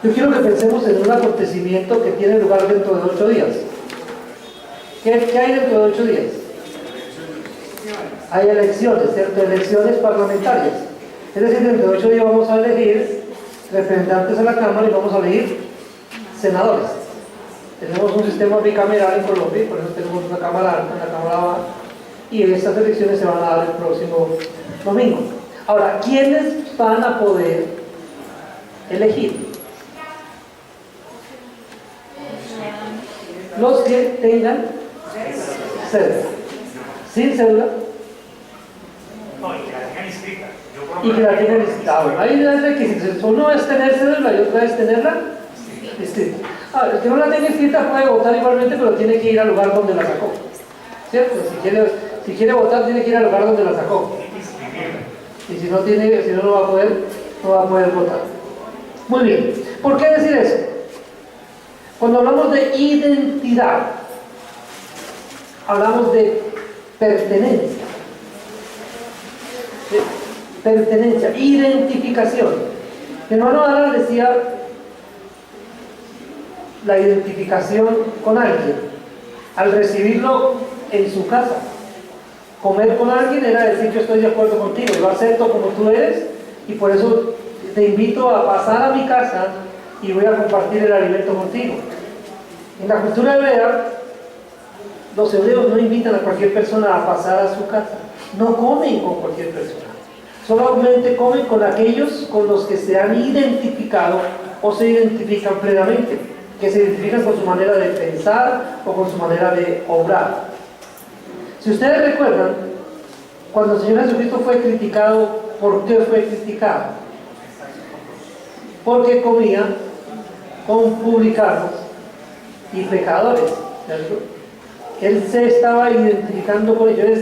Yo quiero que pensemos en un acontecimiento que tiene lugar dentro de 8 días. ¿Qué hay dentro de 8 días? Hay elecciones, ¿cierto? Elecciones parlamentarias. Es decir, dentro de 8 días vamos a elegir representantes a la Cámara y vamos a elegir senadores. Tenemos un sistema bicameral en Colombia y por eso tenemos una Cámara Alta, una Cámara Baja, y estas elecciones se van a dar el próximo domingo. Ahora, ¿quiénes van a poder elegir? Los que tengan cédula. Sin cédula. No, y que la tengan inscrita. Y que la tengan inscrita. Bueno, hay dos requisitos. Uno es tener cédula y otra es tenerla inscrita. El que no la tenga inscrita puede votar igualmente, pero tiene que ir al lugar donde la sacó. ¿Cierto? Si quiere votar, tiene que ir al lugar donde la sacó. Y si no, no va a poder votar. Muy bien. ¿Por qué decir eso? Cuando hablamos de identidad, hablamos de pertenencia. Pertenencia, identificación. Mi hermano Alan decía la identificación con alguien. Al recibirlo en su casa, comer con alguien era decir: yo estoy de acuerdo contigo, yo acepto como tú eres y por eso te invito a pasar a mi casa y voy a compartir el alimento contigo. En la cultura hebrea, los hebreos no invitan a cualquier persona a pasar a su casa, no comen con cualquier persona, solamente comen con aquellos con los que se han identificado o se identifican plenamente, que se identifican con su manera de pensar o con su manera de obrar. Si ustedes recuerdan, cuando el Señor Jesucristo fue criticado, ¿por qué fue criticado? Porque comía con publicanos y pecadores, ¿cierto? Él se estaba identificando con ellos.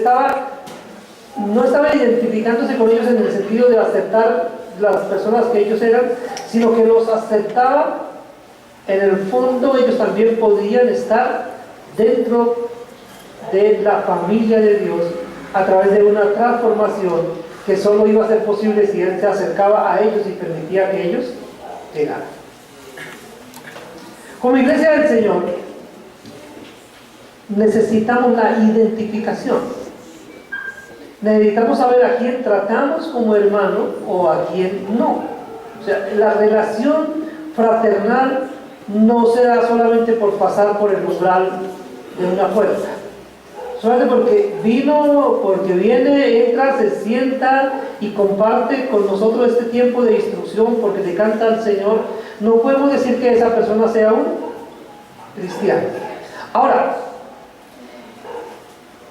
No estaba identificándose con ellos en el sentido de aceptar las personas que ellos eran, sino que los aceptaba. En el fondo ellos también podían estar dentro de la familia de Dios a través de una transformación que solo iba a ser posible si Él se acercaba a ellos y permitía que ellos llegaran. Como iglesia del Señor necesitamos la identificación. Necesitamos saber a quién tratamos como hermano o a quién no. O sea, la relación fraternal no se da solamente por pasar por el umbral de una puerta. Solamente porque viene, entra, se sienta y comparte con nosotros este tiempo de instrucción, porque le canta al Señor, no podemos decir que esa persona sea un cristiano. Ahora,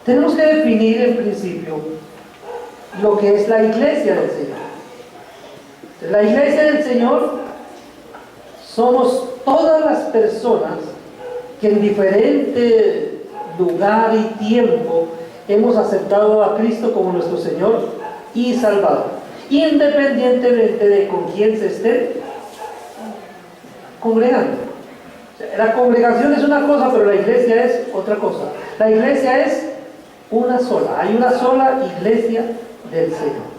tenemos que definir en principio lo que es la iglesia del Señor. La iglesia del Señor somos todas las personas que en diferente lugar y tiempo hemos aceptado a Cristo como nuestro Señor y Salvador, independientemente de con quién se estén congregando. La congregación es una cosa, pero la iglesia es otra cosa. La iglesia es una sola, hay una sola iglesia del Señor.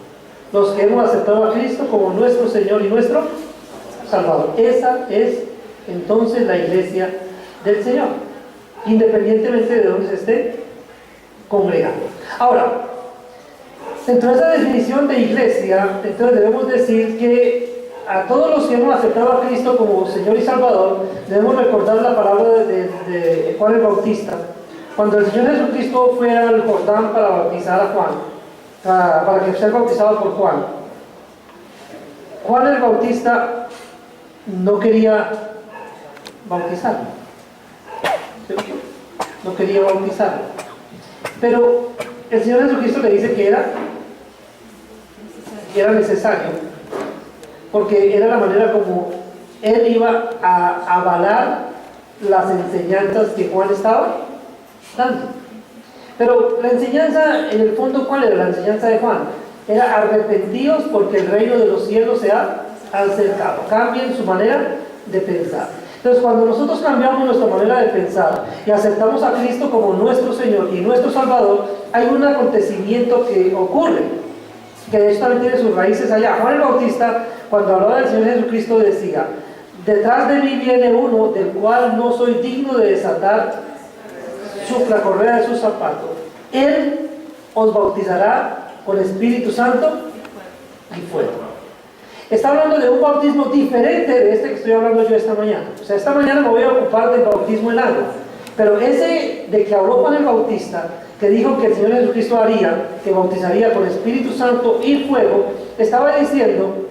Los que hemos aceptado a Cristo como nuestro Señor y nuestro Salvador. Esa es entonces la iglesia del Señor, independientemente de dónde se esté congregando. Ahora, dentro de esa definición de iglesia, entonces debemos decir que a todos los que hemos aceptado a Cristo como Señor y Salvador, debemos recordar la palabra de Juan el Bautista. Cuando el Señor Jesucristo fue al Jordán para bautizar a Juan, para que sea bautizado por Juan, Juan el Bautista no quería bautizarlo. No quería bautizarlo. Pero el Señor Jesucristo le dice que era necesario, porque era la manera como Él iba a avalar las enseñanzas que Juan estaba dando. Pero la enseñanza, en el fondo, ¿cuál era la enseñanza de Juan? Era: arrepentidos porque el reino de los cielos se ha acercado. Cambien su manera de pensar. Entonces, cuando nosotros cambiamos nuestra manera de pensar y aceptamos a Cristo como nuestro Señor y nuestro Salvador, hay un acontecimiento que ocurre, que de hecho también tiene sus raíces allá. Juan el Bautista, cuando hablaba del Señor Jesucristo, decía: detrás de mí viene uno del cual no soy digno de desatar la correa de sus zapatos. Él os bautizará con Espíritu Santo y fuego. Está hablando de un bautismo diferente de este que estoy hablando yo esta mañana. O sea, esta mañana me voy a ocupar del bautismo en agua. Pero ese de que habló Juan el Bautista, que dijo que el Señor Jesucristo haría, que bautizaría con Espíritu Santo y fuego, estaba diciendo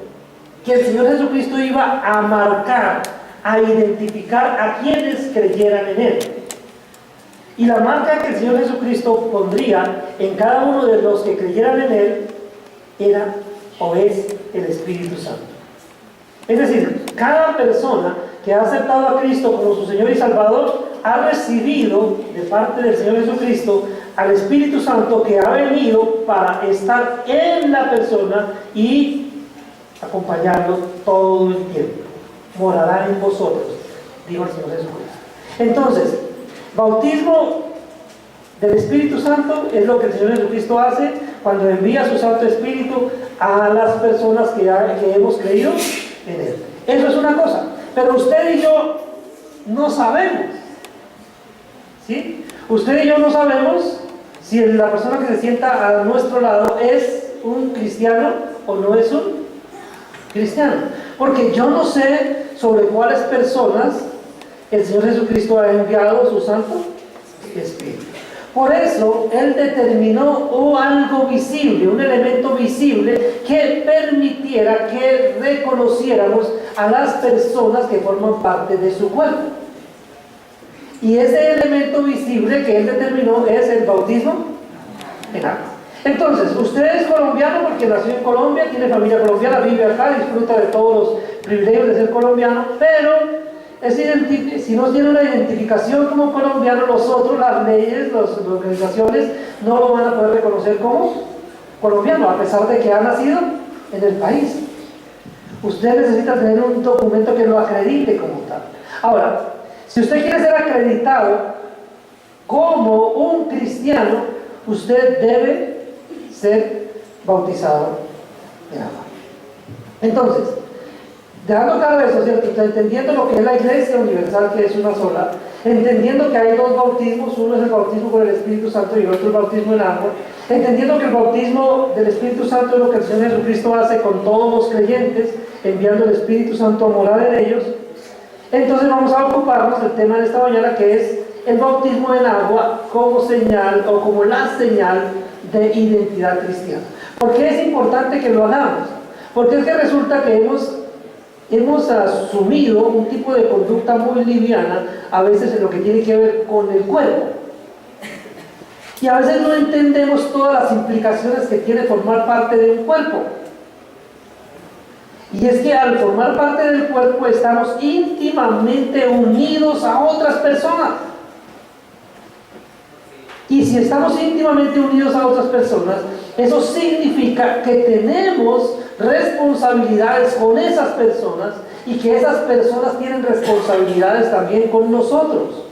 que el Señor Jesucristo iba a marcar, a identificar a quienes creyeran en Él. Y la marca que el Señor Jesucristo pondría en cada uno de los que creyeran en Él era o es el Espíritu Santo. Es decir, cada persona que ha aceptado a Cristo como su Señor y Salvador ha recibido de parte del Señor Jesucristo al Espíritu Santo, que ha venido para estar en la persona y acompañarlo todo el tiempo. Morará en vosotros, dijo el Señor Jesucristo. Entonces, bautismo del Espíritu Santo es lo que el Señor Jesucristo hace cuando envía su Santo Espíritu a las personas que hemos creído en Él. Eso es una cosa. Pero usted y yo no sabemos, ¿sí? Usted y yo no sabemos si la persona que se sienta a nuestro lado es un cristiano o no es un cristiano. Porque yo no sé sobre cuáles personas el Señor Jesucristo ha enviado su Santo Espíritu. Por eso Él determinó algo visible, un elemento visible que permitiera que reconociéramos a las personas que forman parte de su cuerpo. Y ese elemento visible que Él determinó es el bautismo en agua. Entonces, usted es colombiano porque nació en Colombia, tiene familia colombiana, vive acá, disfruta de todos los privilegios de ser colombiano, pero si no tiene una identificación como colombiano, nosotros, las leyes, las organizaciones, no lo van a poder reconocer como colombiano, a pesar de que ha nacido en el país. Usted necesita tener un documento que lo acredite como tal. Ahora, si usted quiere ser acreditado como un cristiano, usted debe ser bautizado en agua. Entonces, dejando claro eso, ¿cierto? Entendiendo lo que es la Iglesia Universal, que es una sola, entendiendo que hay dos bautismos, uno es el bautismo por el Espíritu Santo y el otro el bautismo en agua, entendiendo que el bautismo del Espíritu Santo es lo que el Señor Jesucristo hace con todos los creyentes, enviando el Espíritu Santo a morar en ellos. Entonces vamos a ocuparnos del tema de esta mañana, que es el bautismo en agua como señal o como la señal de identidad cristiana. ¿Por qué es importante que lo hagamos? Porque es que resulta que hemos asumido un tipo de conducta muy liviana, a veces en lo que tiene que ver con el cuerpo. Y a veces no entendemos todas las implicaciones que tiene formar parte de un cuerpo. Y es que al formar parte del cuerpo estamos íntimamente unidos a otras personas. Y si estamos íntimamente unidos a otras personas, eso significa que tenemos responsabilidades con esas personas y que esas personas tienen responsabilidades también con nosotros.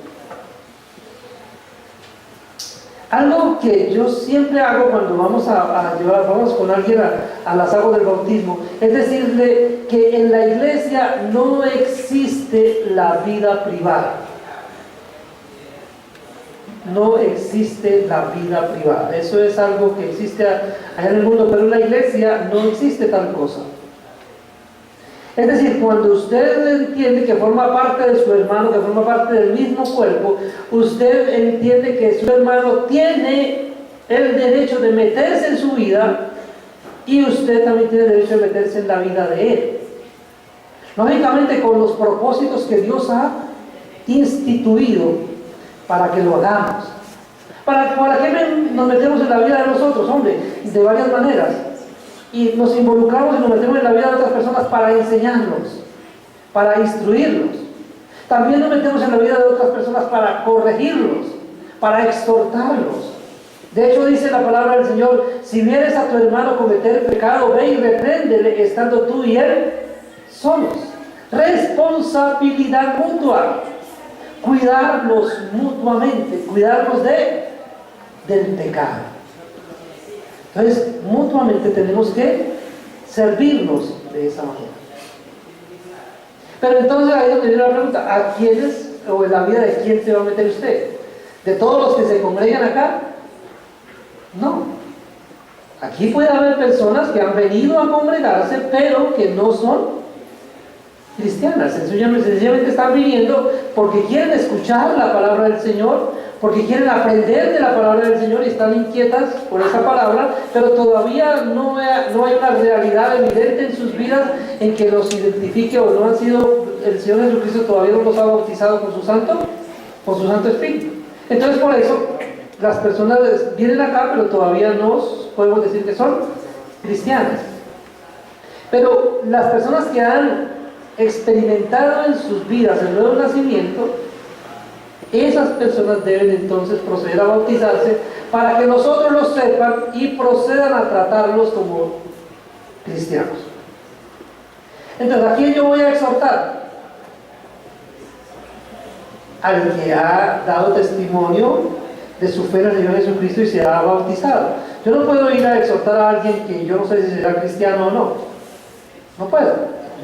Algo que yo siempre hago cuando vamos con alguien a las aguas del bautismo, es decirle que en la iglesia no existe la vida privada. No existe la vida privada. Eso es algo que existe allá en el mundo, pero en la iglesia no existe tal cosa. Es decir, cuando usted entiende que forma parte de su hermano, que forma parte del mismo cuerpo, usted entiende que su hermano tiene el derecho de meterse en su vida y usted también tiene el derecho de meterse en la vida de él. Lógicamente con los propósitos que Dios ha instituido para que lo hagamos. ¿Para qué nos metemos en la vida de nosotros? Hombre, de varias maneras. Y nos involucramos y nos metemos en la vida de otras personas para enseñarlos, para instruirlos. También nos metemos en la vida de otras personas para corregirlos, para exhortarlos. De hecho dice la palabra del Señor: si vieres a tu hermano cometer pecado, ve y repréndele, estando tú y él solos. Responsabilidad mutua. Cuidarnos mutuamente, cuidarnos del pecado. Entonces, mutuamente tenemos que servirnos de esa manera. Pero entonces ahí es donde viene la pregunta, ¿a quiénes o en la vida de quién se va a meter usted? ¿De todos los que se congregan acá? No. Aquí puede haber personas que han venido a congregarse, pero que no son cristianas. Sencillamente están viniendo porque quieren escuchar la palabra del Señor, porque quieren aprender de la palabra del Señor y están inquietas por esa palabra, pero todavía no hay una realidad evidente en sus vidas en que los identifique, o no han sido, el Señor Jesucristo todavía no los ha bautizado con su Santo Espíritu. Entonces por eso las personas vienen acá, pero todavía no podemos decir que son cristianas. Pero las personas que han experimentado en sus vidas el nuevo nacimiento, esas personas deben entonces proceder a bautizarse para que los otros los sepan y procedan a tratarlos como cristianos. Entonces, ¿a quién yo voy a exhortar? Al que ha dado testimonio de su fe en el Señor Jesucristo y se ha bautizado. Yo no puedo ir a exhortar a alguien que yo no sé si será cristiano o no. No puedo,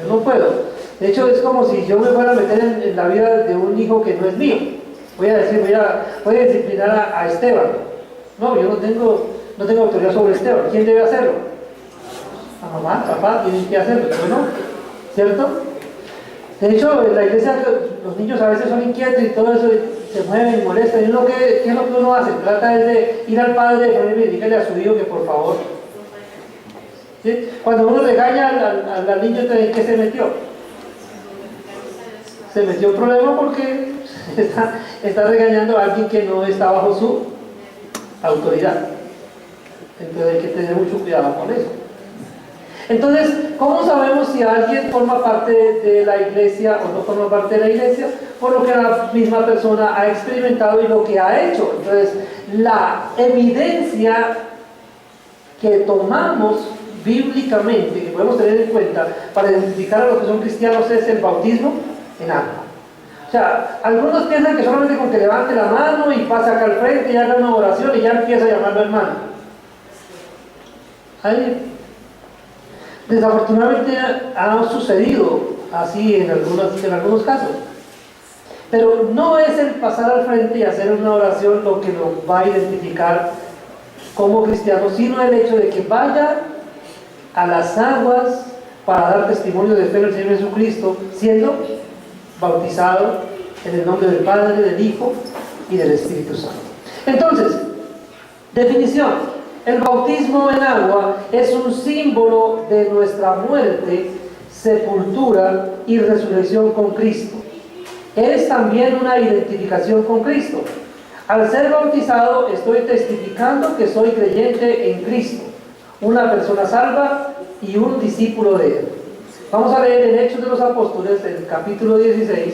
yo no puedo. De hecho, es como si yo me fuera a meter en la vida de un hijo que no es mío. Voy a decir, voy a disciplinar a Esteban. No, yo no tengo autoridad sobre Esteban. ¿Quién debe hacerlo? La mamá, papá, tienen que hacerlo. Bueno, ¿cierto? De hecho, en la iglesia los niños a veces son inquietos y todo eso, se mueven y molestan. ¿Y qué es lo que uno hace? Trata de ir al padre y dígale a su hijo que por favor. ¿Sí? Cuando uno regaña al niño, ¿en qué se metió? Se metió un problema porque está regañando a alguien que no está bajo su autoridad. Entonces hay que tener mucho cuidado con eso. Entonces, ¿cómo sabemos si alguien forma parte de la iglesia o no forma parte de la iglesia? Por lo que la misma persona ha experimentado y lo que ha hecho. Entonces, la evidencia que tomamos bíblicamente, que podemos tener en cuenta para identificar a los que son cristianos, es el bautismo en agua. O sea, algunos piensan que solamente con que levante la mano y pase acá al frente y haga una oración y ya empieza a llamarlo hermano. Desafortunadamente ha sucedido así en algunos casos. Pero no es el pasar al frente y hacer una oración lo que lo va a identificar como cristiano, sino el hecho de que vaya a las aguas para dar testimonio de fe en el Señor Jesucristo, siendo bautizado en el nombre del Padre, del Hijo y del Espíritu Santo. Entonces, definición: el bautismo en agua es un símbolo de nuestra muerte, sepultura y resurrección con Cristo. Es también una identificación con Cristo. Al ser bautizado estoy testificando que soy creyente en Cristo, una persona salva y un discípulo de Él. Vamos a leer en Hechos de los Apóstoles, el capítulo 16.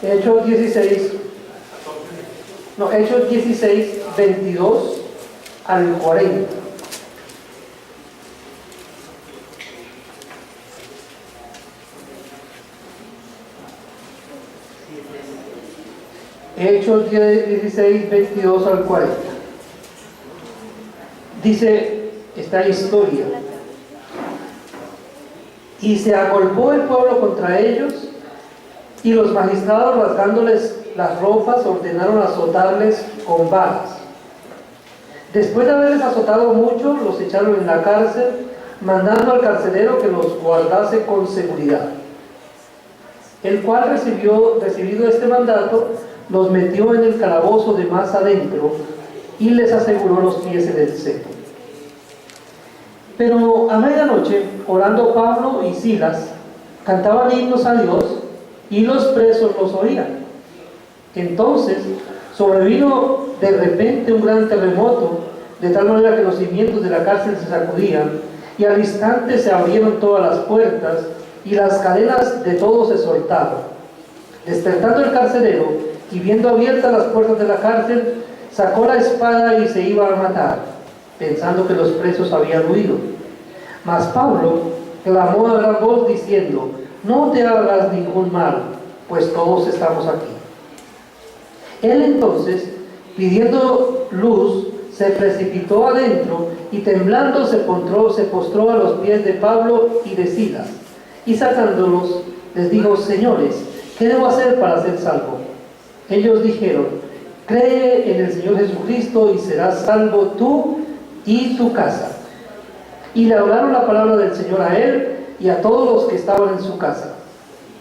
Hechos 16, 22 al 40. Hechos 16, 22 al 40. Dice esta historia: y se agolpó el pueblo contra ellos, y los magistrados, rasgándoles las ropas, ordenaron azotarles con varas. Después de haberles azotado mucho, los echaron en la cárcel, mandando al carcelero que los guardase con seguridad, el cual, recibido este mandato, los metió en el calabozo de más adentro y les aseguró los pies en el cepo. Pero a medianoche, orando Pablo y Silas, cantaban himnos a Dios, y los presos los oían. Entonces sobrevino de repente un gran terremoto, de tal manera que los cimientos de la cárcel se sacudían, y al instante se abrieron todas las puertas, y las cadenas de todos se soltaron. Despertando el carcelero, y viendo abiertas las puertas de la cárcel, sacó la espada y se iba a matar, pensando que los presos habían huido. Mas Pablo clamó a gran voz diciendo: no te hagas ningún mal, pues todos estamos aquí. Él entonces, Pidiendo luz, se precipitó adentro y temblando se postró a los pies de Pablo y de Silas. Y sacándolos, les dijo: señores, ¿qué debo hacer para ser salvo? Ellos dijeron: cree en el Señor Jesucristo y serás salvo tú y tu casa. Y le hablaron la palabra del Señor a él y a todos los que estaban en su casa.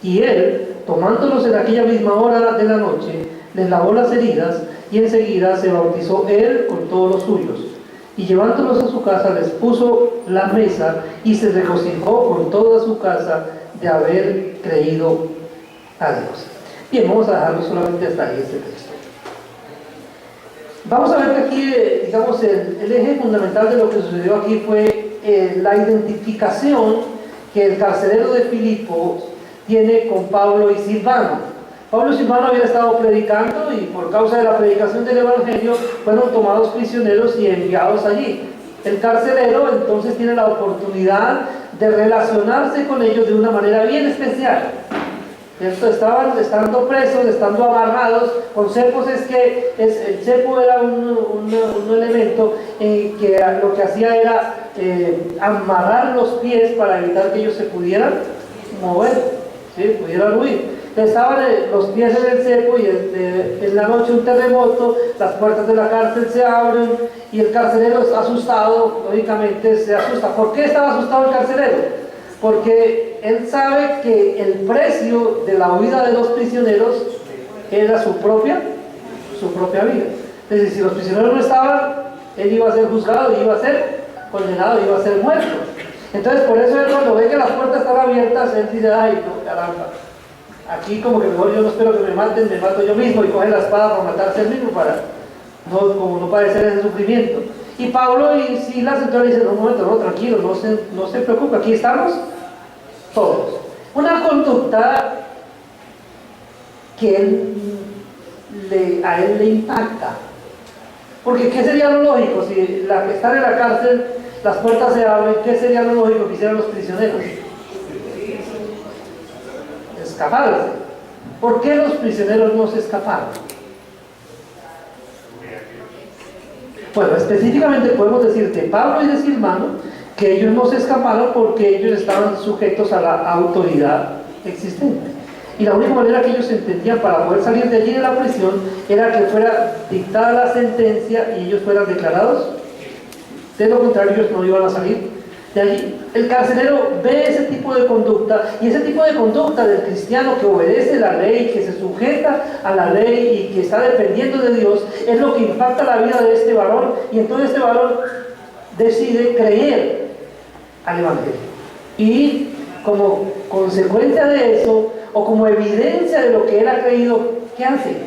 Y él, tomándolos en aquella misma hora de la noche, les lavó las heridas, y enseguida se bautizó él con todos los suyos. Y llevándolos a su casa les puso la mesa, y se regocijó con toda su casa de haber creído a Dios. Bien, vamos a dejarlo solamente hasta ahí este texto. Vamos a ver que aquí, digamos, el eje fundamental de lo que sucedió aquí fue la identificación que el carcelero de Filipo tiene con Pablo y Silvano. Pablo y Silvano habían estado predicando y por causa de la predicación del Evangelio fueron tomados prisioneros y enviados allí. El carcelero entonces tiene la oportunidad de relacionarse con ellos de una manera bien especial. Estaban estando presos, estando amarrados con cepos. Es que el cepo era un elemento que lo que hacía era amarrar los pies para evitar que ellos se pudieran mover, ¿sí? Pudieran huir. Estaban los pies en el cepo y en la noche un terremoto, las puertas de la cárcel se abren y el carcelero, asustado, lógicamente se asusta. ¿Por qué estaba asustado el carcelero? Porque él sabe que el precio de la huida de los prisioneros era su propia vida. Es decir, si los prisioneros no estaban, él iba a ser juzgado, iba a ser condenado, iba a ser muerto. Entonces, por eso él, cuando ve que las puertas están abiertas, él dice: ay, no, caramba, aquí como que mejor yo no espero que me maten, me mato yo mismo, y coge la espada para matarse él mismo, para como no padecer ese sufrimiento. Y Pablo y Silas entonces dicen: un momento, no, tranquilo, no se preocupe, aquí estamos todos. Una conducta que a él le impacta. Porque ¿qué sería lo lógico? Si la que están en la cárcel, las puertas se abren, ¿qué sería lo lógico que hicieran los prisioneros? Escaparse. ¿Por qué los prisioneros no se escaparon? Bueno, específicamente podemos decir de Pablo y de Silvano que ellos no se escaparon porque ellos estaban sujetos a la autoridad existente. Y la única manera que ellos entendían para poder salir de allí de la prisión era que fuera dictada la sentencia y ellos fueran declarados. De lo contrario, ellos no iban a salir de allí. El carcelero ve ese tipo de conducta, y ese tipo de conducta del cristiano que obedece la ley, que se sujeta a la ley y que está dependiendo de Dios, es lo que impacta la vida de este varón, y entonces este varón decide creer al Evangelio. Y como consecuencia de eso, o como evidencia de lo que él ha creído, ¿qué hace?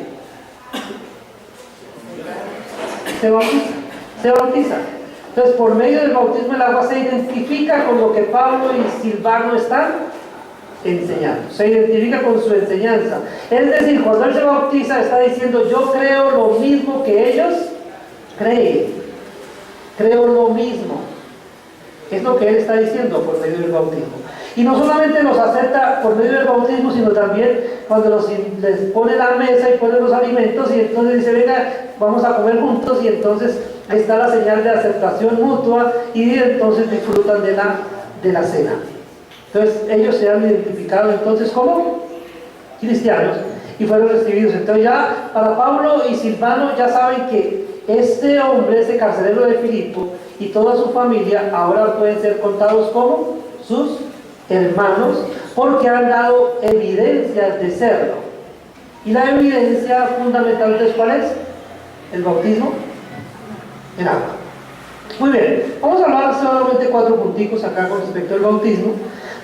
Se bautiza. Entonces, por medio del bautismo en el agua se identifica con lo que Pablo y Silvano están enseñando, se identifica con su enseñanza. Es decir, cuando él se bautiza está diciendo: yo creo lo mismo que ellos creen, creo lo mismo. Es lo que él está diciendo por medio del bautismo. Y no solamente los acepta por medio del bautismo, sino también cuando les pone la mesa y pone los alimentos, y entonces dice: venga, vamos a comer juntos, y entonces está la señal de aceptación mutua, y entonces disfrutan de la cena. Entonces ellos se han identificado entonces como cristianos y fueron recibidos. Entonces ya para Pablo y Silvano ya saben que este hombre, este carcelero de Filipo y toda su familia ahora pueden ser contados como sus hermanos, porque han dado evidencias de serlo. Y la evidencia fundamental de ¿cuál es? El bautismo en agua. Muy bien, vamos a hablar solamente 4 punticos acá con respecto al bautismo.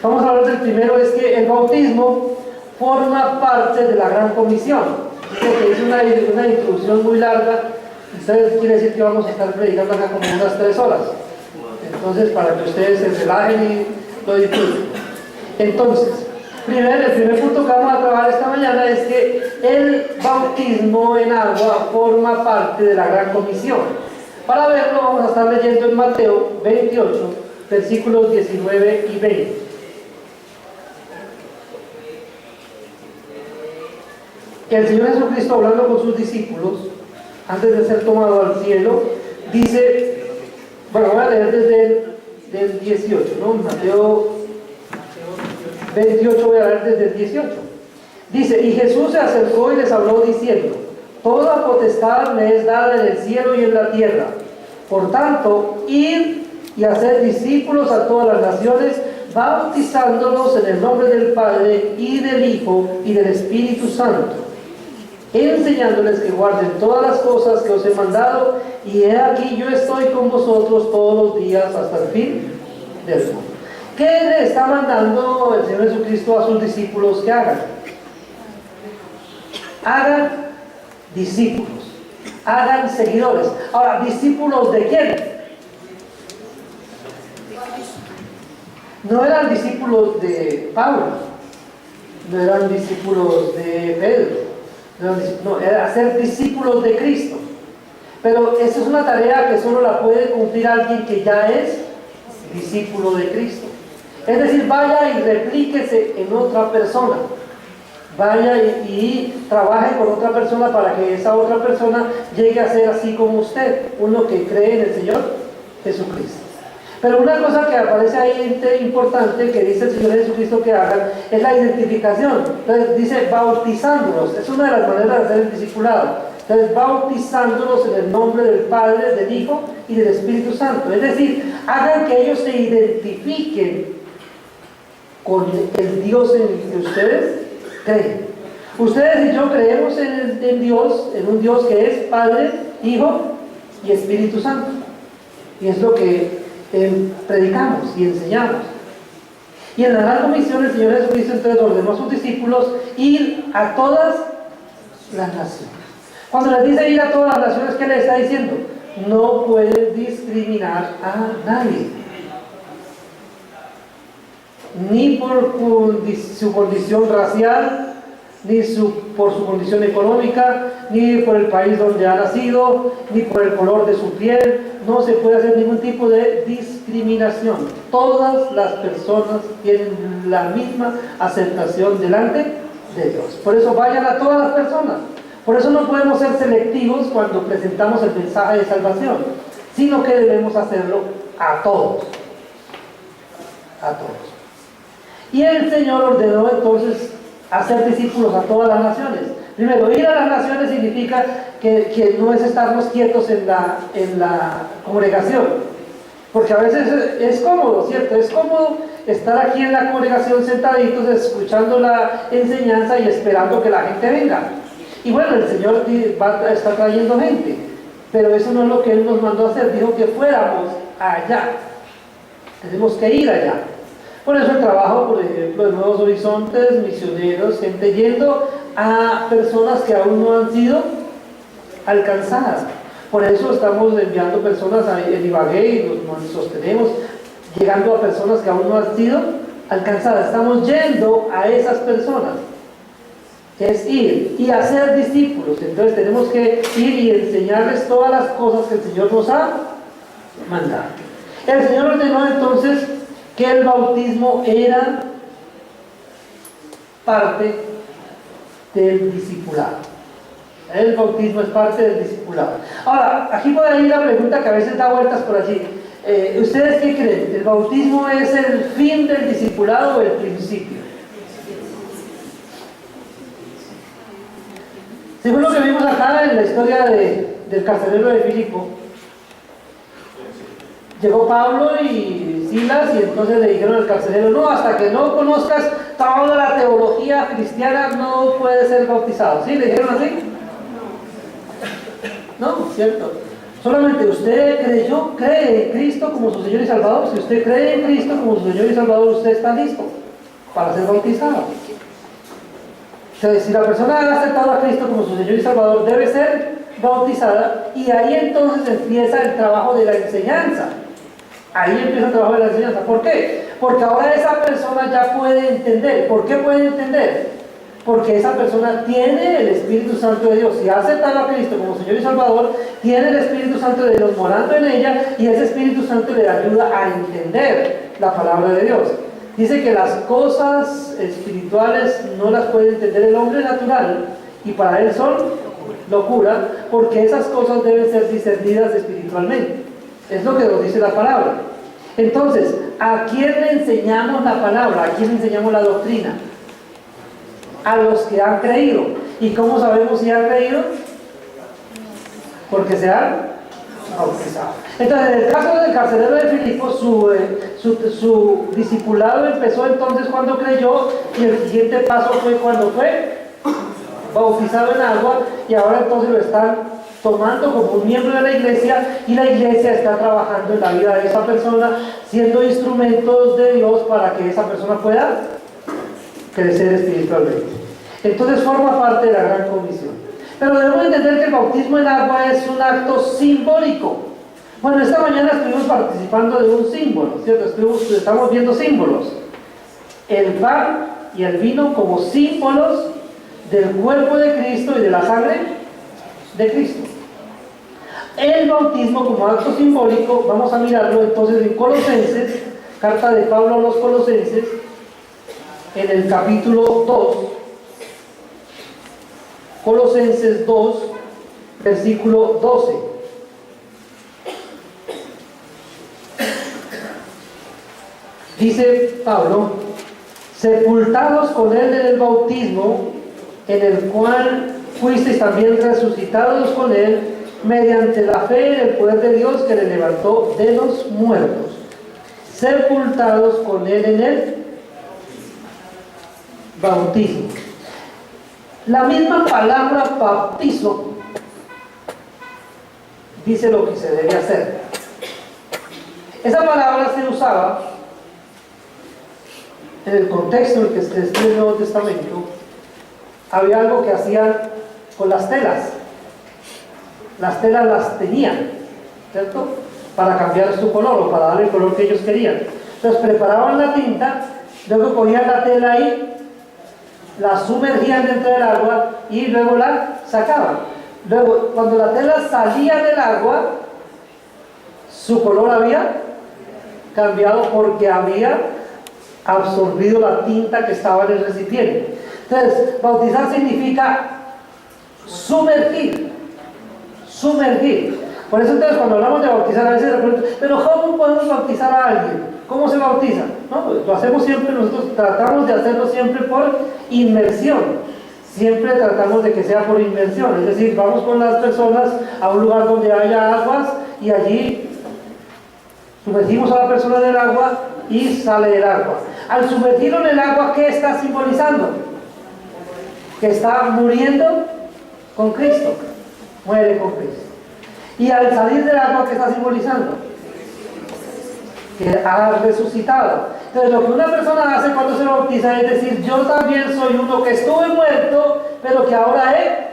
Vamos a hablar del primero, es que el bautismo forma parte de la gran comisión. Es una introducción muy larga. Ustedes quiere decir que vamos a estar predicando acá como unas 3 horas. Entonces, para que ustedes se relajen y lo disfruten. Entonces, el primer punto que vamos a trabajar esta mañana es que el bautismo en agua forma parte de la gran comisión. Para verlo vamos a estar leyendo en Mateo 28, versículos 19 y 20. El Señor Jesucristo, hablando con sus discípulos, antes de ser tomado al cielo, dice, bueno, voy a leer desde el 18, ¿no? Mateo 28, voy a leer desde el 18. Dice, y Jesús se acercó y les habló diciendo, toda potestad me es dada en el cielo y en la tierra. Por tanto, id y hacer discípulos a todas las naciones, bautizándolos en el nombre del Padre y del Hijo y del Espíritu Santo, enseñándoles que guarden todas las cosas que os he mandado, y he aquí yo estoy con vosotros todos los días hasta el fin del mundo. ¿Qué le está mandando el Señor Jesucristo a sus discípulos que hagan? Hagan discípulos, hagan seguidores. Ahora, ¿discípulos de quién? No eran discípulos de Pablo, no eran discípulos de Pedro, no, era ser discípulos de Cristo. Pero esa es una tarea que solo la puede cumplir alguien que ya es discípulo de Cristo. Es decir, vaya y replíquese en otra persona. Vaya y trabaje con otra persona para que esa otra persona llegue a ser así como usted, uno que cree en el Señor Jesucristo. Pero una cosa que aparece ahí importante que dice el Señor Jesucristo que hagan es la identificación. Entonces dice bautizándolos, es una de las maneras de hacer el discipulado. Entonces bautizándolos en el nombre del Padre, del Hijo y del Espíritu Santo. Es decir, hagan que ellos se identifiquen con el Dios en el que ustedes creen. Ustedes y yo creemos en Dios, en un Dios que es Padre, Hijo y Espíritu Santo. Y es lo que predicamos y enseñamos. Y en la gran comisión el Señor Jesucristo entonces ordenó a sus discípulos ir a todas las naciones. Cuando les dice ir a todas las naciones, ¿qué les está diciendo? No pueden discriminar a nadie, ni por su condición racial, ni por su condición económica, ni por el país donde ha nacido, ni por el color de su piel. No se puede hacer ningún tipo de discriminación. Todas las personas tienen la misma aceptación delante de Dios. Por eso vayan a todas las personas. Por eso no podemos ser selectivos cuando presentamos el mensaje de salvación, sino que debemos hacerlo a todos. A todos. Y el Señor ordenó entonces hacer discípulos a todas las naciones. Primero, ir a las naciones significa que no es estarnos quietos en la congregación, porque a veces es cómodo, ¿cierto? Es cómodo estar aquí en la congregación sentaditos, escuchando la enseñanza y esperando que la gente venga. Y bueno, el Señor está trayendo gente, pero eso no es lo que Él nos mandó a hacer. Dijo que fuéramos allá. Tenemos que ir allá. Por eso el trabajo, por ejemplo, de Nuevos Horizontes, misioneros, gente yendo a personas que aún no han sido alcanzadas. Por eso estamos enviando personas en Ibagué y nos sostenemos, llegando a personas que aún no han sido alcanzadas. Estamos yendo a esas personas. Es ir y hacer discípulos. Entonces tenemos que ir y enseñarles todas las cosas que el Señor nos ha mandado. El Señor ordenó entonces que el bautismo era parte del discipulado. El bautismo es parte del discipulado. Ahora, aquí puede ir la pregunta que a veces da vueltas por allí. ¿Ustedes qué creen? ¿El bautismo es el fin del discipulado o el principio? Según lo que vimos acá en la historia del carcelero de Filipo, llegó Pablo y Silas y entonces le dijeron al carcelero, no, hasta que no conozcas toda la teología cristiana no puedes ser bautizado. ¿Sí? ¿Le dijeron así? No, cierto. Solamente usted cree en Cristo como su Señor y Salvador. Si usted cree en Cristo como su Señor y Salvador, usted está listo para ser bautizado. Entonces, si la persona ha aceptado a Cristo como su Señor y Salvador, debe ser bautizada, y ahí entonces empieza el trabajo de la enseñanza. Ahí empieza el trabajo de la enseñanza. ¿Por qué? Porque ahora esa persona ya puede entender. ¿Por qué puede entender? Porque esa persona tiene el Espíritu Santo de Dios. Si ha aceptado a Cristo como Señor y Salvador, tiene el Espíritu Santo de Dios morando en ella, y ese Espíritu Santo le ayuda a entender la palabra de Dios. Dice que las cosas espirituales no las puede entender el hombre natural, y para él son locura, porque esas cosas deben ser discernidas espiritualmente. Es lo que nos dice la palabra. Entonces, ¿a quién le enseñamos la palabra? ¿A quién le enseñamos la doctrina? A los que han creído. ¿Y cómo sabemos si han creído? Porque se han bautizado. Entonces, en el caso del carcelero de Filipo, su discipulado empezó entonces cuando creyó, y el siguiente paso fue cuando fue bautizado en agua, y ahora entonces lo están tomando como un miembro de la iglesia, y la iglesia está trabajando en la vida de esa persona, siendo instrumentos de Dios para que esa persona pueda crecer espiritualmente. Entonces forma parte de la gran comisión. Pero debemos entender que el bautismo en agua es un acto simbólico. Bueno, esta mañana estuvimos participando de un símbolo, ¿cierto? Estamos viendo símbolos. El pan y el vino como símbolos del cuerpo de Cristo y de la sangre de Cristo. El bautismo como acto simbólico, vamos a mirarlo entonces en Colosenses, carta de Pablo a los Colosenses, en el capítulo 2, Colosenses 2, versículo 12. Dice Pablo: sepultados con él en el bautismo, en el cual fuisteis también resucitados con él, mediante la fe en el poder de Dios que le levantó de los muertos. Sepultados con él en el bautismo. La misma palabra bautizo dice lo que se debe hacer. Esa palabra se usaba en el contexto en el que se escribe el Nuevo Testamento. Había algo que hacían con las telas. Las telas las tenían, ¿cierto? Para cambiar su color o para darle el color que ellos querían. Entonces preparaban la tinta, luego cogían la tela ahí, la sumergían dentro del agua y luego la sacaban. Luego, cuando la tela salía del agua, su color había cambiado porque había absorbido la tinta que estaba en el recipiente. Entonces, bautizar significa sumergir. Por eso entonces cuando hablamos de bautizar a veces preguntan, pero ¿cómo podemos bautizar a alguien? ¿Cómo se bautiza? No, pues lo hacemos siempre, nosotros tratamos de hacerlo siempre por inmersión. Siempre tratamos de que sea por inmersión, es decir, vamos con las personas a un lugar donde haya aguas y allí sumergimos a la persona en el agua y sale el agua. Al sumergirlo en el agua, ¿qué está simbolizando? Que está muriendo con Cristo, muere con Cristo. Y al salir del agua, ¿qué está simbolizando? Que ha resucitado. Entonces, lo que una persona hace cuando se bautiza es decir, yo también soy uno que estuve muerto, pero que ahora he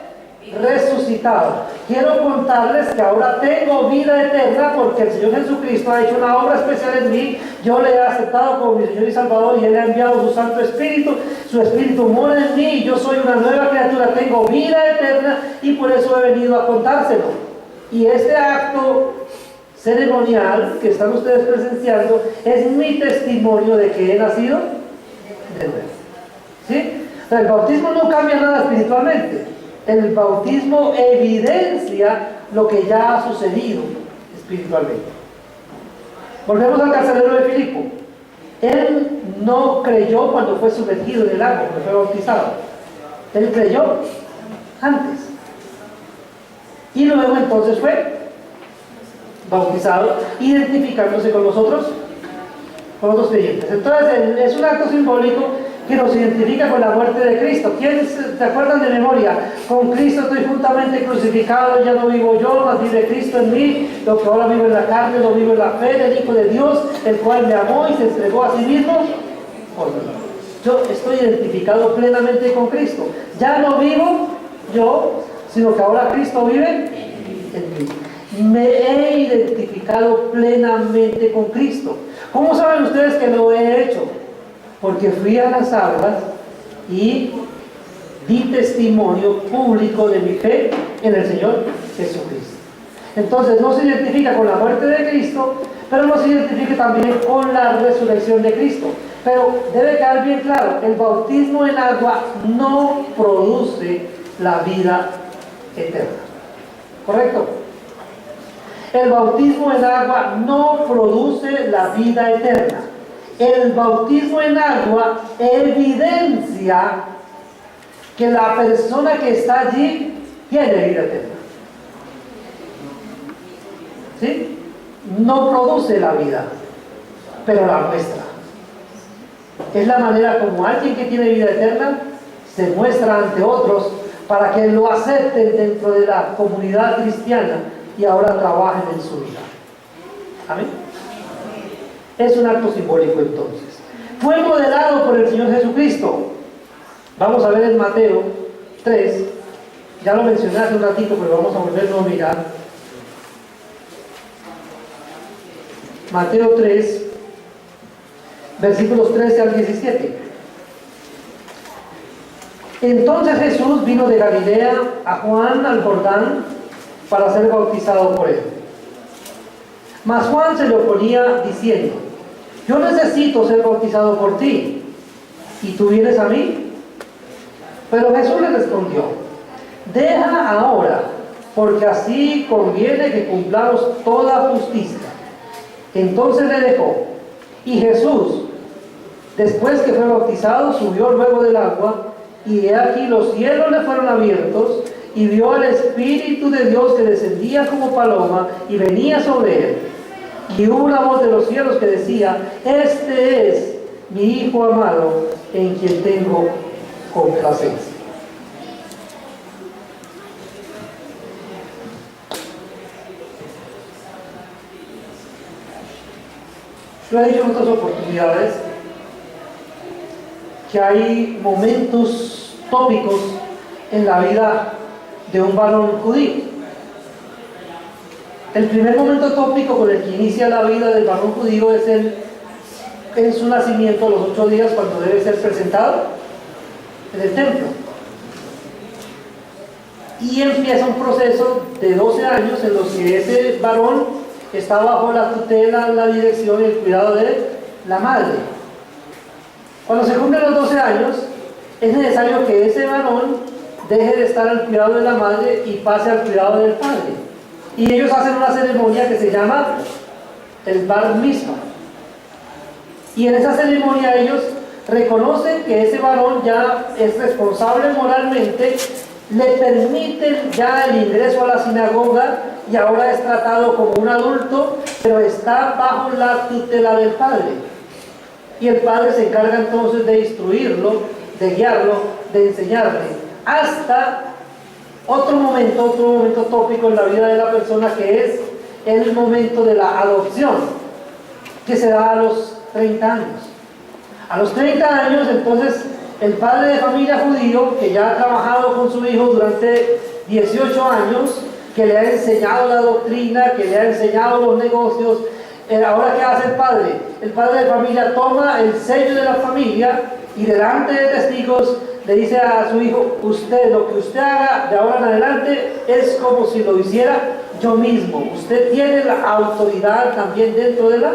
resucitado. Quiero contarles que ahora tengo vida eterna porque el Señor Jesucristo ha hecho una obra especial en mí. Yo le he aceptado como mi Señor y Salvador y Él ha enviado su Santo Espíritu. Su Espíritu mora en mí y yo soy una nueva criatura, tengo vida eterna y por eso he venido a contárselo. Y este acto ceremonial que están ustedes presenciando es mi testimonio de que he nacido de nuevo. ¿Sí? O sea, el bautismo no cambia nada espiritualmente. El bautismo evidencia lo que ya ha sucedido espiritualmente. Volvemos al carcelero de Filipo. Él no creyó cuando fue sumergido en el agua, cuando fue bautizado. Él creyó antes. Y luego entonces fue bautizado, identificándose con nosotros, con los creyentes. Entonces es un acto simbólico que nos identifica con la muerte de Cristo. ¿Quiénes se acuerdan de memoria? Con Cristo estoy juntamente crucificado, ya no vivo yo, mas vive Cristo en mí. Lo que ahora vivo en la carne, lo vivo en la fe del Hijo de Dios, el cual me amó y se entregó a sí mismo por mí. Yo estoy identificado plenamente con Cristo. Ya no vivo yo, sino que ahora Cristo vive en mí. Me he identificado plenamente con Cristo. ¿Cómo saben ustedes que lo he hecho? Porque fui a las aguas y di testimonio público de mi fe en el Señor Jesucristo. Entonces no se identifica con la muerte de Cristo, pero no se identifica también con la resurrección de Cristo. Pero debe quedar bien claro, el bautismo en agua no produce la vida eterna. ¿Correcto? El bautismo en agua no produce la vida eterna. El bautismo en agua evidencia que la persona que está allí tiene vida eterna. ¿Sí? No produce la vida, pero la muestra. Es la manera como alguien que tiene vida eterna se muestra ante otros para que lo acepten dentro de la comunidad cristiana y ahora trabajen en su vida. ¿Amén? Es un acto simbólico entonces. Fue modelado por el Señor Jesucristo. Vamos a ver en Mateo 3. Ya lo mencioné hace un ratito, pero vamos a volverlo a mirar. Mateo 3, versículos 13 al 17. Entonces Jesús vino de Galilea a Juan al Jordán para ser bautizado por él. Mas Juan se le oponía diciendo: yo necesito ser bautizado por ti, ¿y tú vienes a mí? Pero Jesús le respondió: deja ahora, porque así conviene que cumplamos toda justicia. Entonces le dejó. Y Jesús, después que fue bautizado, subió luego del agua, y he aquí los cielos le fueron abiertos, y vio al Espíritu de Dios que descendía como paloma y venía sobre él. Y hubo una voz de los cielos que decía: este es mi Hijo amado, en quien tengo complacencia. Lo he dicho en otras oportunidades, que hay momentos tópicos en la vida de un varón judío. El primer momento tópico con el que inicia la vida del varón judío es en su nacimiento, a los 8 días, cuando debe ser presentado en el templo. Y empieza un proceso de 12 años en los que ese varón está bajo la tutela, la dirección y el cuidado de la madre. Cuando se cumplen los 12 años, es necesario que ese varón deje de estar al cuidado de la madre y pase al cuidado del padre. Y ellos hacen una ceremonia que se llama el Bar Mitzvah. Y en esa ceremonia ellos reconocen que ese varón ya es responsable moralmente, le permiten ya el ingreso a la sinagoga y ahora es tratado como un adulto, pero está bajo la tutela del padre. Y el padre se encarga entonces de instruirlo, de guiarlo, de enseñarle, hasta otro momento tópico en la vida de la persona, que es el momento de la adopción, que se da a los 30 años. A los 30 años, entonces, el padre de familia judío, que ya ha trabajado con su hijo durante 18 años, que le ha enseñado la doctrina, que le ha enseñado los negocios, ahora ¿qué hace el padre? El padre de familia toma el sello de la familia y delante de testigos le dice a su hijo: usted, lo que usted haga de ahora en adelante es como si lo hiciera yo mismo. Usted tiene la autoridad también dentro de la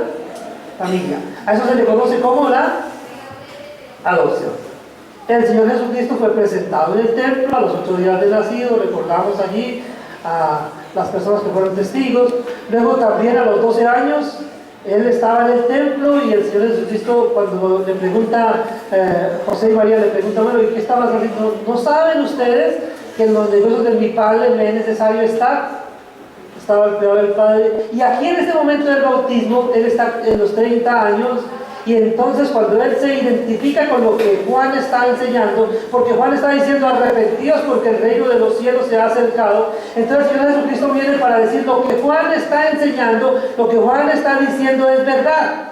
familia. A eso se le conoce como la adopción. El Señor Jesucristo fue presentado en el templo a los 8 días de nacido, recordamos allí a las personas que fueron testigos. Luego también a los 12 años, Él estaba en el templo y el Señor Jesucristo, cuando le pregunta, José y María le preguntan: bueno, ¿y qué estabas haciendo? ¿No saben ustedes que en los negocios de mi Padre me es necesario estar? Estaba al cuidado del Padre. Y aquí en este momento del bautismo, Él está en los 30 años. Y entonces cuando Él se identifica con lo que Juan está enseñando, porque Juan está diciendo: arrepentidos porque el reino de los cielos se ha acercado, entonces el Señor Jesucristo viene para decir: lo que Juan está enseñando, lo que Juan está diciendo es verdad.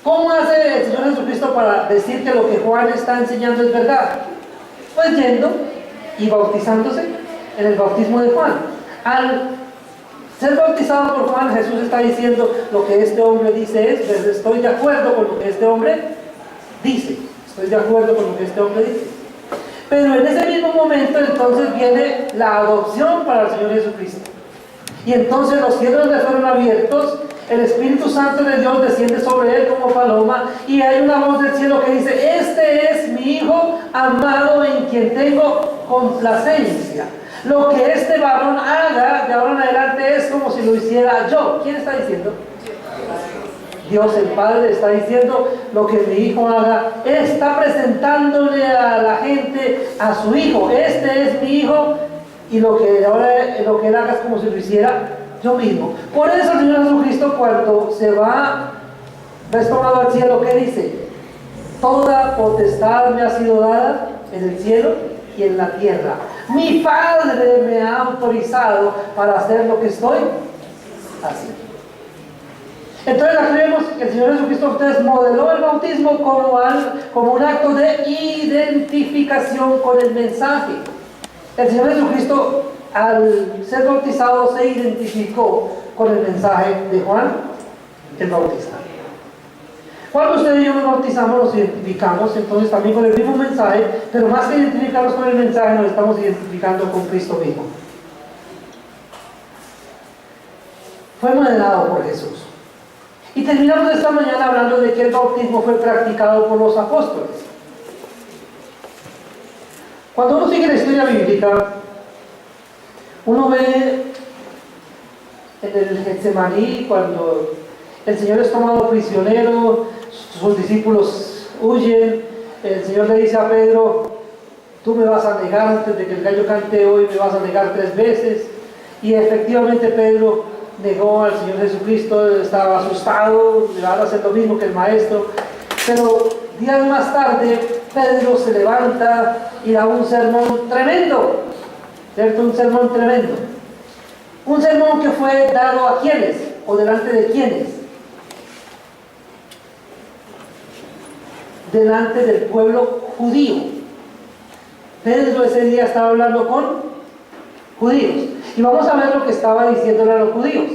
¿Cómo hace el Señor Jesucristo para decir que lo que Juan está enseñando es verdad? Pues yendo y bautizándose en el bautismo de Juan. Al ser bautizado por Juan, Jesús está diciendo: lo que este hombre dice es, estoy de acuerdo con lo que este hombre dice, estoy de acuerdo con lo que este hombre dice. Pero en ese mismo momento entonces viene la adopción para el Señor Jesucristo. Y entonces los cielos le fueron abiertos, el Espíritu Santo de Dios desciende sobre él como paloma, y hay una voz del cielo que dice: este es mi Hijo amado, en quien tengo complacencia. Lo que este varón haga de ahora en adelante es como si lo hiciera yo. ¿Quién está diciendo? Dios el Padre está diciendo: lo que mi hijo haga. Él está presentándole a la gente a su hijo. Este es mi hijo, y lo que él haga es como si lo hiciera yo mismo. Por eso el Señor Jesucristo, cuando se va tomado al cielo, ¿qué dice? Toda potestad me ha sido dada en el cielo y en la tierra. Mi Padre me ha autorizado para hacer lo que estoy haciendo. Entonces aquí vemos que el Señor Jesucristo a ustedes modeló el bautismo como un acto de identificación con el mensaje. El Señor Jesucristo, al ser bautizado, se identificó con el mensaje de Juan el Bautista. Cuando usted y yo nos bautizamos, nos identificamos entonces también con el mismo mensaje, pero más que identificarnos con el mensaje, nos estamos identificando con Cristo mismo. Fue modelado por Jesús. Y terminamos esta mañana hablando de que el bautismo fue practicado por los apóstoles. Cuando uno sigue la historia bíblica, uno ve en el Getsemaní, cuando el Señor es tomado prisionero, sus discípulos huyen, el Señor le dice a Pedro: tú me vas a negar antes de que el gallo cante hoy, me vas a negar 3 veces. Y efectivamente Pedro negó al Señor Jesucristo, estaba asustado, le van a hacer lo mismo que el maestro. Pero días más tarde Pedro se levanta y da un sermón tremendo, ¿cierto? Un sermón tremendo. Un sermón que fue dado a quienes, o delante de quienes. Delante del pueblo judío. Pedro ese día estaba hablando con judíos. Y vamos a ver lo que estaba diciéndole a los judíos.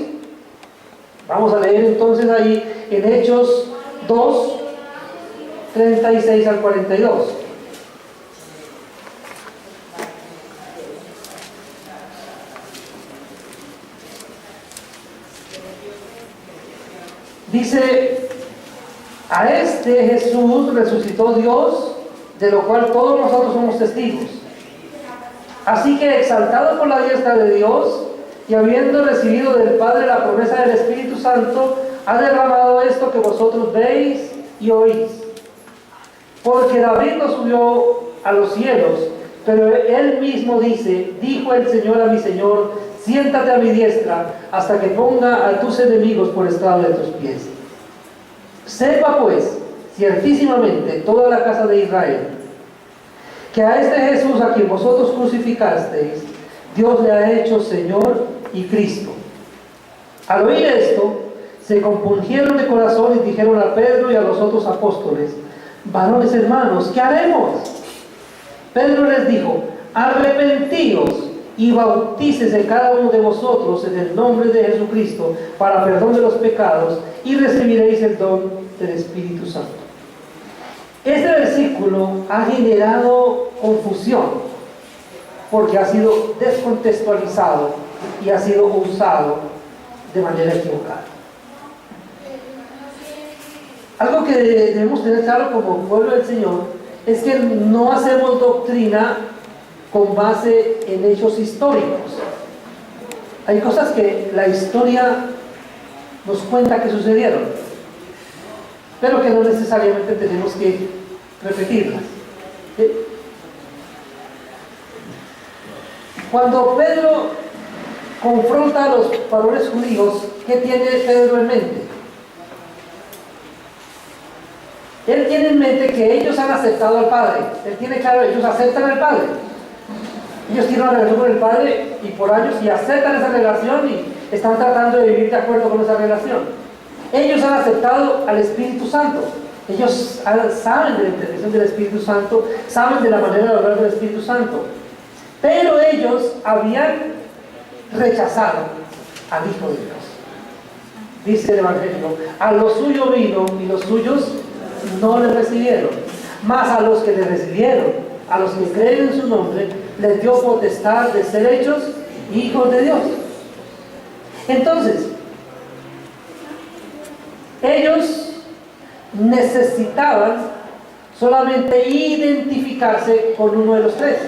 Vamos a leer entonces ahí en Hechos 2, 36 al 42. Dice: a este Jesús resucitó Dios, de lo cual todos nosotros somos testigos. Así que, exaltado por la diestra de Dios, y habiendo recibido del Padre la promesa del Espíritu Santo, ha derramado esto que vosotros veis y oís. Porque David no subió a los cielos, pero él mismo dice: dijo el Señor a mi Señor, siéntate a mi diestra, hasta que ponga a tus enemigos por estrado de tus pies. Sepa pues, ciertísimamente, toda la casa de Israel, que a este Jesús a quien vosotros crucificasteis, Dios le ha hecho Señor y Cristo. Al oír esto, se compungieron de corazón y dijeron a Pedro y a los otros apóstoles: varones hermanos, ¿qué haremos? Pedro les dijo: arrepentíos y bautícese cada uno de vosotros en el nombre de Jesucristo para perdón de los pecados, y recibiréis el don del Espíritu Santo. Este versículo ha generado confusión porque ha sido descontextualizado y ha sido usado de manera equivocada. Algo que debemos tener claro como pueblo del Señor es que no hacemos doctrina con base en hechos históricos. Hay cosas que la historia nos cuenta que sucedieron, pero que no necesariamente tenemos que repetirlas. ¿Sí? Cuando Pedro confronta a los varones judíos, ¿qué tiene Pedro en mente? Él tiene en mente que ellos han aceptado al Padre. Él tiene claro, ellos aceptan al Padre. Ellos tienen una relación con el Padre y por años y aceptan esa relación y están tratando de vivir de acuerdo con esa relación. Ellos han aceptado al Espíritu Santo. Ellos saben de la intervención del Espíritu Santo, saben de la manera de hablar del Espíritu Santo. Pero ellos habían rechazado al Hijo de Dios. Dice el Evangelio: a lo suyo vino y los suyos no le recibieron. Mas a los que le recibieron, a los que creen en su nombre, les dio potestad de ser hechos hijos de Dios. Entonces, ellos necesitaban solamente identificarse con uno de los tres.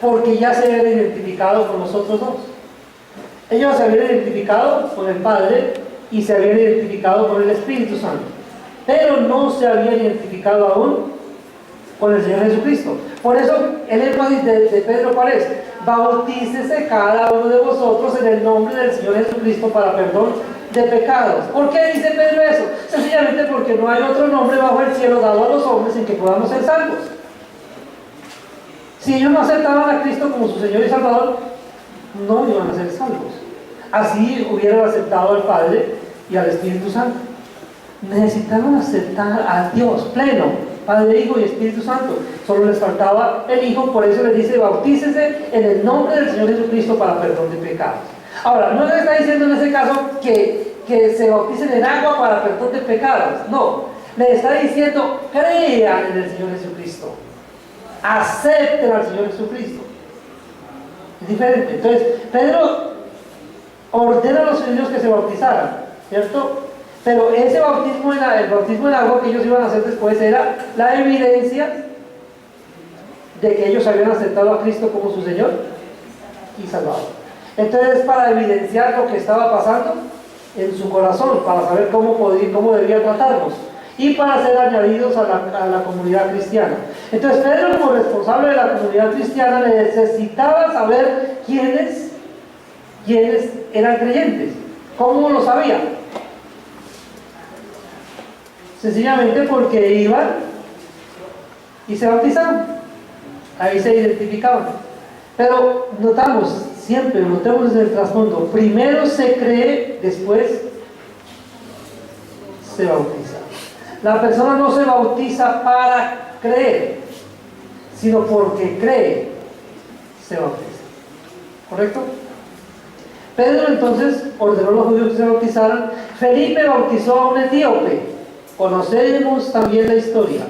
porque ya se habían identificado con los otros dos. Ellos se habían identificado con el Padre y se habían identificado con el Espíritu Santo, pero no se habían identificado aún con el Señor Jesucristo. Por eso el énfasis de Pedro, ¿cuál es? Bautícese cada uno de vosotros en el nombre del Señor Jesucristo para perdón de pecados. ¿Por qué dice Pedro eso? Sencillamente porque no hay otro nombre bajo el cielo dado a los hombres en que podamos ser salvos. Si ellos no aceptaban a Cristo como su Señor y Salvador, no iban a ser salvos. Así hubieran aceptado al Padre y al Espíritu Santo. Necesitaban aceptar a Dios pleno, Padre, Hijo y Espíritu Santo. Solo les faltaba el Hijo, por eso les dice: bautícese en el nombre del Señor Jesucristo para perdón de pecados. Ahora, no les está diciendo en ese caso que se bauticen en agua para perdón de pecados. No, les está diciendo: crean en el Señor Jesucristo, acepten al Señor Jesucristo. Es diferente. Entonces, Pedro ordena a los judíos que se bautizaran, ¿cierto? Pero ese bautismo el bautismo en agua que ellos iban a hacer después era la evidencia de que ellos habían aceptado a Cristo como su Señor y Salvador. Entonces, para evidenciar lo que estaba pasando en su corazón, para saber cómo debía tratarlos y para ser añadidos a la comunidad cristiana. Entonces, Pedro, como responsable de la comunidad cristiana, necesitaba saber quiénes eran creyentes. ¿Cómo lo sabía? Sencillamente porque iban y se bautizaban. Ahí se identificaban. Pero notemos en el trasfondo: primero se cree, después se bautiza. La persona no se bautiza para creer, sino porque cree, se bautiza. ¿Correcto? Pedro entonces ordenó a los judíos que se bautizaran. Felipe bautizó a un etíope. Conocemos también la historia.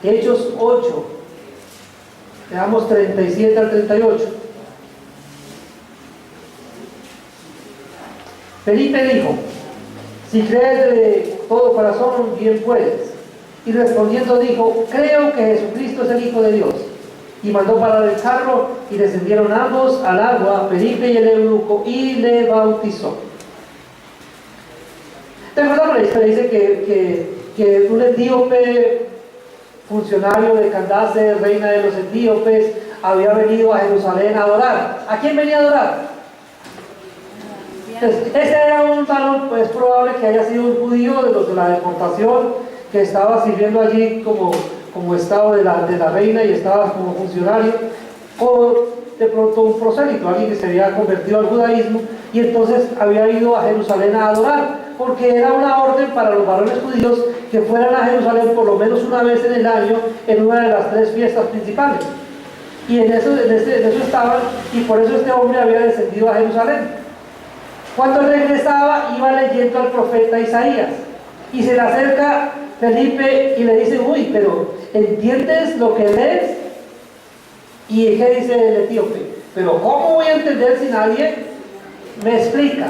Hechos 8, veamos 37 al 38. Felipe dijo: si crees de todo corazón, bien puedes. Y respondiendo dijo: creo que Jesucristo es el Hijo de Dios. Y mandó parar el carro, y descendieron ambos al agua, Felipe y el eunuco, y le bautizó. ¿Te acuerdas la historia? Dice que un etíope, funcionario de Candace, reina de los etíopes, había venido a Jerusalén a adorar. ¿A quién venía a adorar? Entonces, ese era un talón, pues es probable que haya sido un judío de los de la deportación, que estaba sirviendo allí como estado de la reina y estaba como funcionario, o de pronto un prosélito, alguien que se había convertido al judaísmo y entonces había ido a Jerusalén a adorar, porque era una orden para los varones judíos que fueran a Jerusalén por lo menos una vez en el año en una de las 3 fiestas principales. Y en eso estaban, y por eso este hombre había descendido a Jerusalén. Cuando regresaba, iba leyendo al profeta Isaías, y se le acerca Felipe y le dice: uy, pero ¿entiendes lo que lees? ¿Y qué dice el etíope? Pero ¿cómo voy a entender si nadie me explica?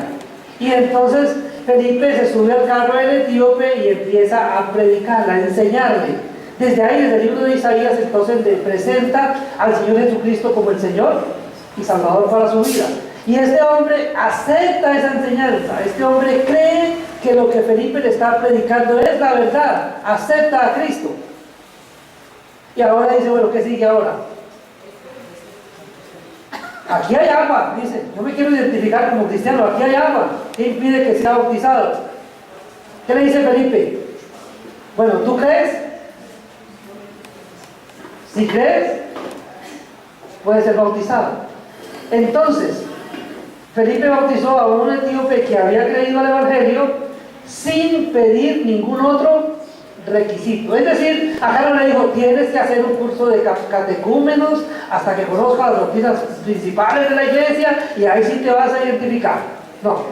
Y entonces Felipe se sube al carro del etíope y empieza a predicarla, a enseñarle. Desde ahí, desde el libro de Isaías, entonces le presenta al Señor Jesucristo como el Señor y Salvador para su vida. Y este hombre acepta esa enseñanza. Este hombre cree que lo que Felipe le está predicando es la verdad. Acepta a Cristo. Y ahora dice: bueno, ¿qué sigue ahora? Aquí hay agua, dice. Yo me quiero identificar como cristiano. Aquí hay agua. ¿Qué impide que sea bautizado? ¿Qué le dice Felipe? Bueno, ¿tú crees? Si crees, puedes ser bautizado. Entonces, Felipe bautizó a un etíope que había creído al Evangelio sin pedir ningún otro requisito. Es decir, acá no le dijo: tienes que hacer un curso de catecúmenos hasta que conozcas las doctrinas principales de la iglesia y ahí sí te vas a identificar. No,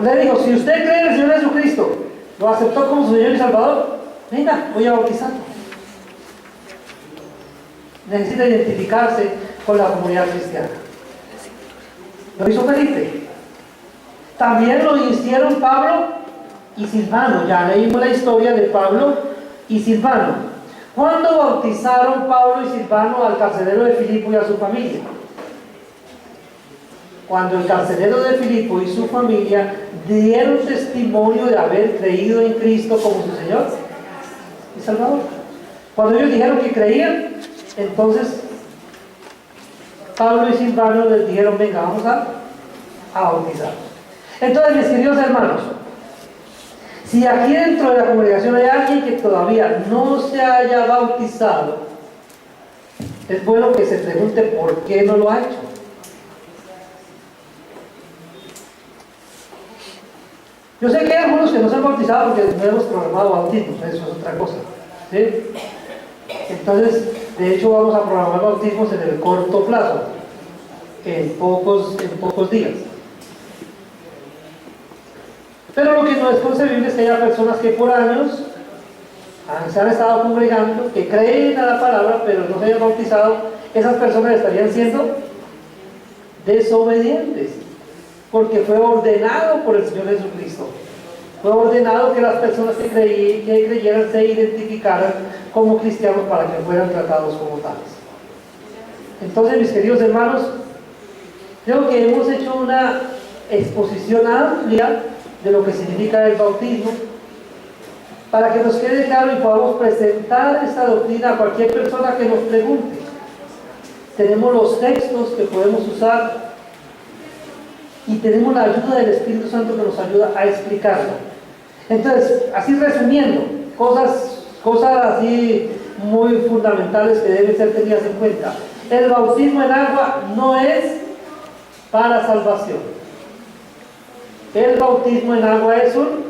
le dijo: si usted cree en el Señor Jesucristo, lo aceptó como su Señor y Salvador, venga, voy a bautizarlo. Necesita identificarse con la comunidad cristiana. Lo hizo Felipe. También lo hicieron Pablo y Silvano. Ya leímos la historia de Pablo y Silvano. ¿Cuándo bautizaron Pablo y Silvano al carcelero de Filipo y a su familia? Cuando el carcelero de Filipo y su familia dieron testimonio de haber creído en Cristo como su Señor y Salvador. Cuando ellos dijeron que creían, entonces Pablo y Silvano les dijeron: venga, vamos a bautizar. Entonces, mis queridos hermanos, si aquí dentro de la congregación hay alguien que todavía no se haya bautizado, es bueno que se pregunte por qué no lo ha hecho. Yo sé que hay algunos que no se han bautizado porque no hemos programado bautismos, eso es otra cosa, ¿sí? Entonces, de hecho, vamos a programar bautismos en el corto plazo, en pocos días. Pero lo que no es concebible es que haya personas que por años se han estado congregando, que creen a la palabra, pero no se hayan bautizado. Esas personas estarían siendo desobedientes, porque fue ordenado por el Señor Jesucristo. Fue ordenado que las personas que creyeran se identificaran como cristianos para que fueran tratados como tales. Entonces, mis queridos hermanos, creo que hemos hecho una exposición amplia de lo que significa el bautismo, para que nos quede claro y podamos presentar esta doctrina a cualquier persona que nos pregunte. Tenemos los textos que podemos usar y tenemos la ayuda del Espíritu Santo que nos ayuda a explicarlo. Entonces, así resumiendo, cosas así muy fundamentales que deben ser tenidas en cuenta. El bautismo en agua no es para salvación. El bautismo en agua es un